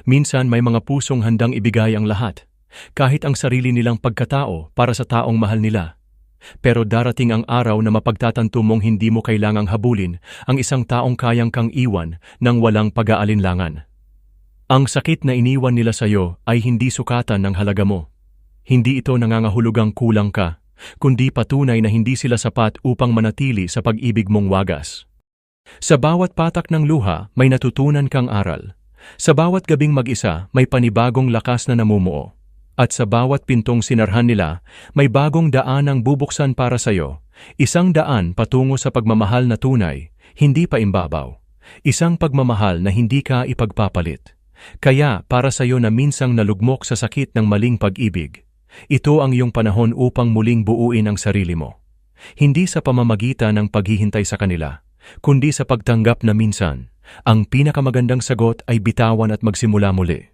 Minsan may mga pusong handang ibigay ang lahat, kahit ang sarili nilang pagkatao para sa taong mahal nila. Pero darating ang araw na mapagtatanto mong hindi mo kailangang habulin ang isang taong kayang kang iwan ng walang pag-aalinlangan. Ang sakit na iniwan nila sa'yo ay hindi sukatan ng halaga mo. Hindi ito nangangahulugang kulang ka, kundi patunay na hindi sila sapat upang manatili sa pag-ibig mong wagas. Sa bawat patak ng luha, may natutunan kang aral. Sa bawat gabing mag-isa, may panibagong lakas na namumuo. At sa bawat pintong sinarhan nila, may bagong daan ang bubuksan para sa'yo. Isang daan patungo sa pagmamahal na tunay, hindi pa imbabaw. Isang pagmamahal na hindi ka ipagpapalit. Kaya para sa'yo na minsang nalugmok sa sakit ng maling pag-ibig, ito ang iyong panahon upang muling buuin ang sarili mo. Hindi sa pamamagitan ng paghihintay sa kanila, kundi sa pagtanggap na minsan, ang pinakamagandang sagot ay bitawan at magsimula muli.